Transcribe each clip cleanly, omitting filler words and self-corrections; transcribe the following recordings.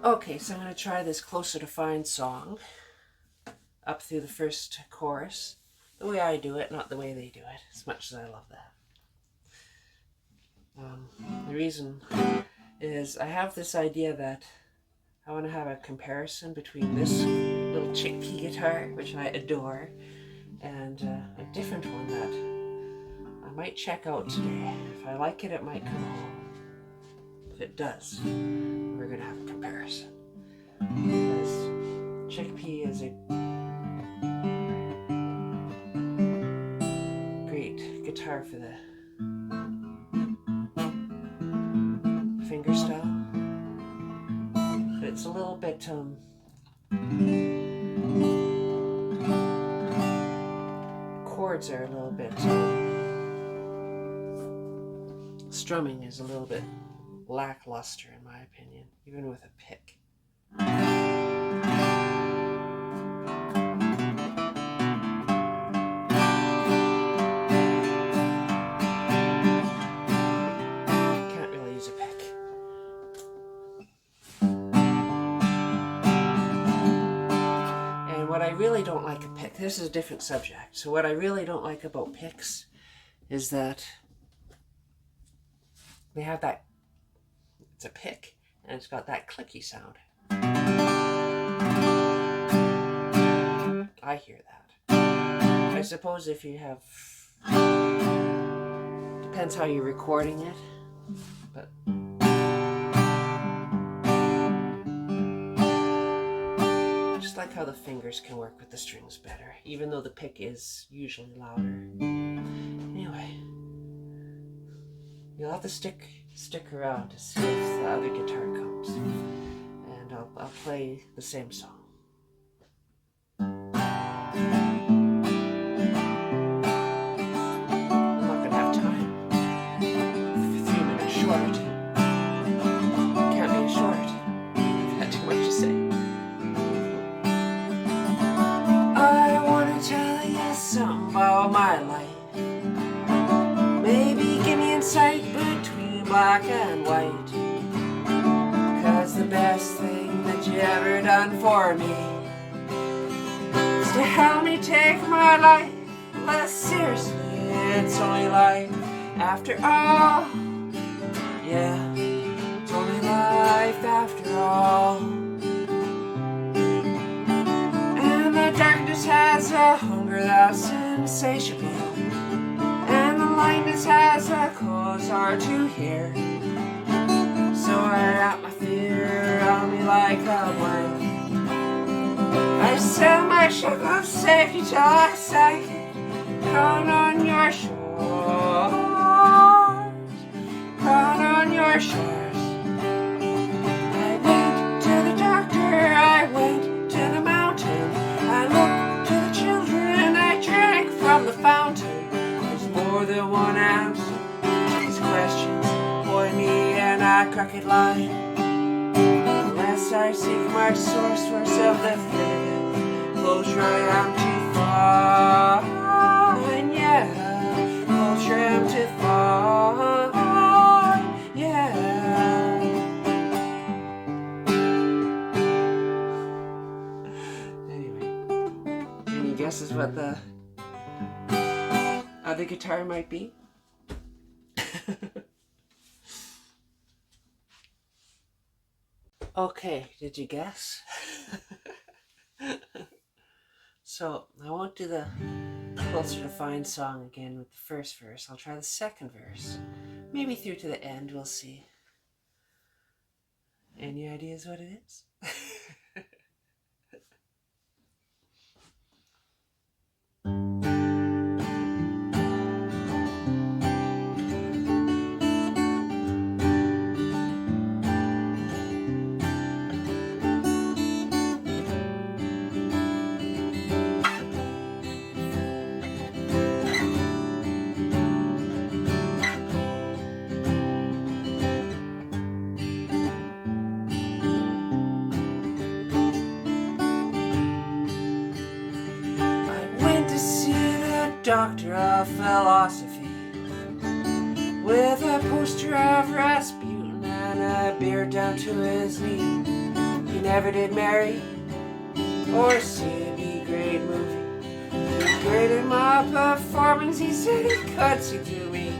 Okay, so I'm going to try this Closer to Fine song up through the first chorus. The way I do it, not the way they do it, as much as I love that. The reason is I have this idea that I want to have a comparison between this little Chickpea guitar, which I adore, and a different one that I might check out today. If I like it, it might come home. If it does, we're going to have a comparison. Because Chickpea is a great guitar for the fingerstyle. But it's a little bit chords are a little bit strumming is a little bit lackluster in my opinion, even with a pick. Can't really use a pick. And what I really don't like a pick, this is a different subject, so what I really don't like about picks is that they have that, it's a pick, and it's got that clicky sound. I hear that. I suppose if you have, depends how you're recording it, but I just like how the fingers can work with the strings better, even though the pick is usually louder. Anyway, you'll have to stick around to see if the other guitar comes, and I'll play the same song. I'm not gonna have time. 3 minutes short. Can't be short. I've had too much to say. I wanna tell you something about my life. Maybe give me insight between black and white. 'Cause the best thing that you ever done for me is to help me take my life less seriously. It's only life after all. Yeah, it's only life after all. And the darkness has a hunger that's insatiable, and the lightness has a cause hard to hear. So I wrap my fear around me like a blanket. I set my ship of safety till I sight down on your shores, down on your shores. I went to the doctor, I went to the mountain, I looked to the children, I drank from the fountain. There's more than one answer to these questions, boy, me and a crooked line. Unless I seek my source for self-lifting, closure I am too far. And yeah, closure I am too far. Yeah. Anyway, any guesses what the other guitar might be? Okay, did you guess? So, I won't do the Closer to Fine song again with the first verse. I'll try the second verse. Maybe through to the end, we'll see. Any ideas what it is? Doctor of philosophy, with a poster of Rasputin and a beard down to his knee. never did marry or see a B-grade movie. He graded my performance, he said he could see through me.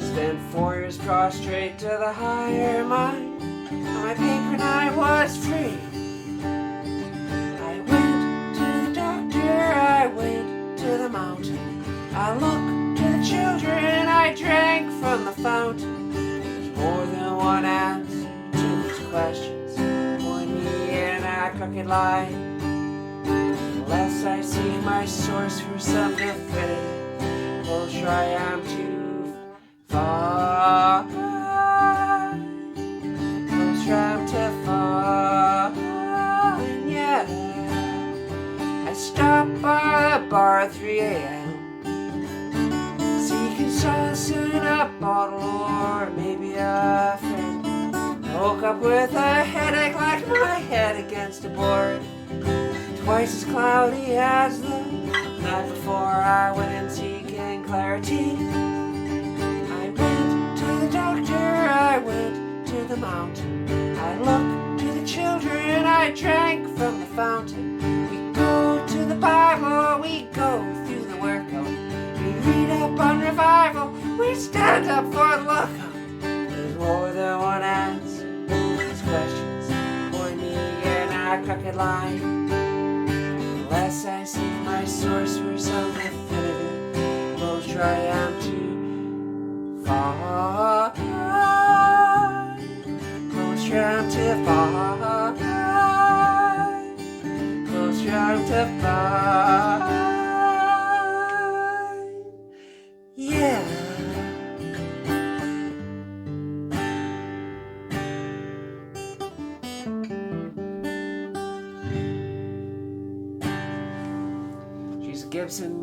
Spent 4 years prostrate to the higher mind, and my paper night was free. I went to the doctor, I went to the mountain, I looked to the children, I drank from the fountain. There's more than one answer to these questions, one me and a crooked line. Unless I see my source for some definitive, well, sure I am too far. Well, sure I'm too far. Yeah. I stopped by the bar at 3 a.m. seeking solace in a bottle or maybe a friend. I woke up with a headache like my head against a board, twice as cloudy as the night before. I went in seeking clarity. I went to the doctor, I went to the mountain, I looked to the children, I drank from the fountain. We go to the Bible, we go through the workout, we read up on revival, we stand up for the lookout. There's more than one answer to these questions, for me and a crooked line. Unless I seek my source for some definitive, well, sure I am too far. Well, sure I'm too far. Well, sure I'm too far. Yeah. Gibson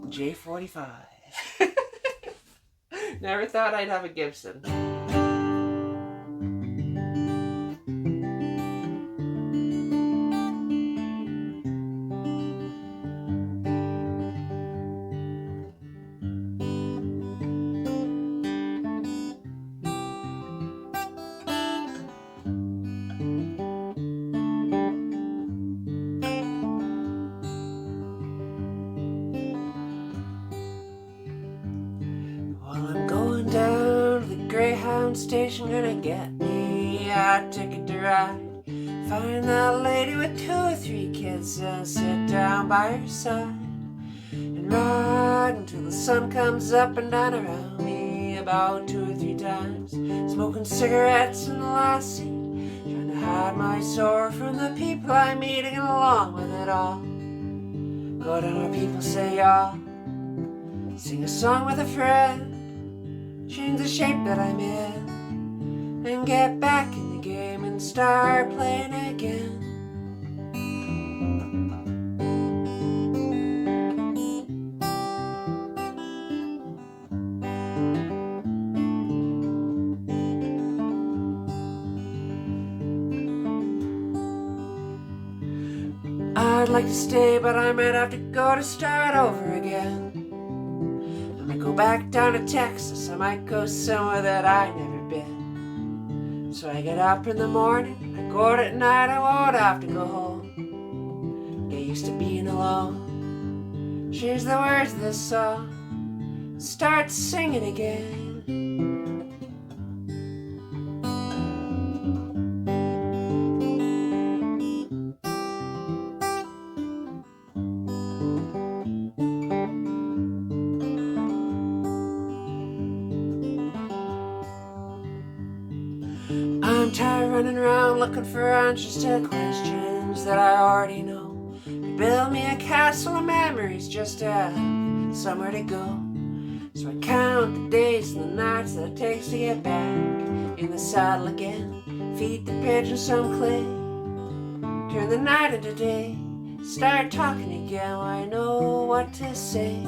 J45. Never thought I'd have a Gibson. Down to the Greyhound station, gonna get me a ticket to ride. Find that lady with 2 or 3 kids and sit down by her side and ride until the sun comes up and down around me about 2 or 3 times, smoking cigarettes in the last seat, trying to hide my sorrow from the people I meet and get along with it all. Go down where people say y'all, sing a song with a friend, change the shape that I'm in, and get back in the game and start playing again. I'd like to stay, but I might have to go to start over again. I might go back down to Texas, I might go somewhere that I've never been. So I get up in the morning, I go out at night, I won't have to go home. Get used to being alone, change the words of this song, start singing again. I'm tired of running around looking for answers to questions that I already know. To build me a castle of memories just to have somewhere to go. So I count the days and the nights that it takes to get back in the saddle again. Feed the pigeons some clay, turn the night into day, start talking again when I know what to say.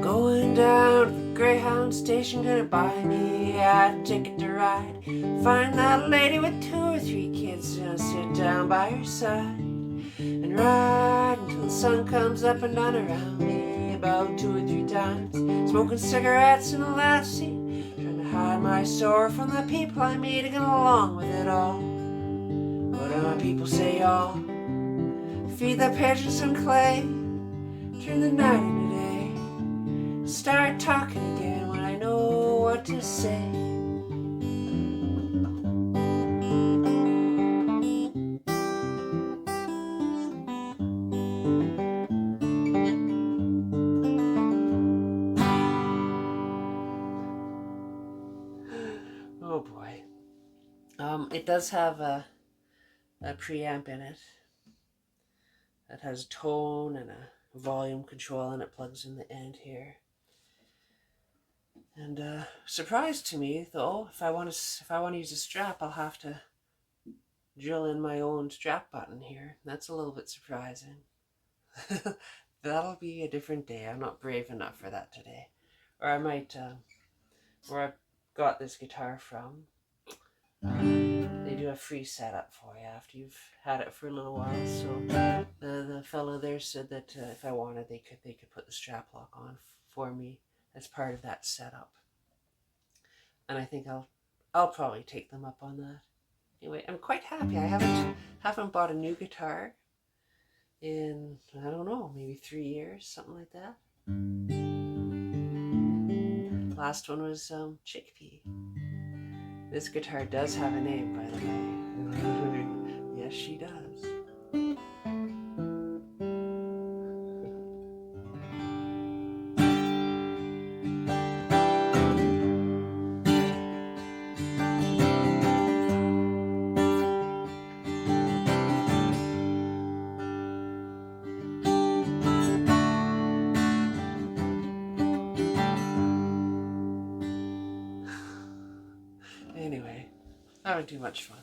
Going down to the Greyhound station gonna buy me a ticket to ride. Find that lady with 2 or 3 kids, gonna sit down by her side and ride until the sun comes up and down around me about 2 or 3 times. Smoking cigarettes in the last seat, trying to hide my sorrow from the people I meet and get along with it all. What do my people say, y'all? Feed the pigeons some clay, turn the night into day, start talking again when I know what to say. Oh boy. It does have a preamp in it that has tone and a volume control, and it plugs in the end here. And surprise to me though, if I want to use a strap, I'll have to drill in my own strap button here. That's a little bit surprising. That'll be a different day. I'm not brave enough for that today. Or I might, where I got this guitar from, they do a free setup for you after you've had it for a little while. So the fellow there said that if I wanted, they could put the strap lock on for me as part of that setup. And I think I'll probably take them up on that. Anyway, I'm quite happy. I haven't bought a new guitar in, I don't know, maybe 3 years, something like that. Last one was Chickpea. This guitar does have a name, by the way. Yes, she does. Anyway, having too much fun.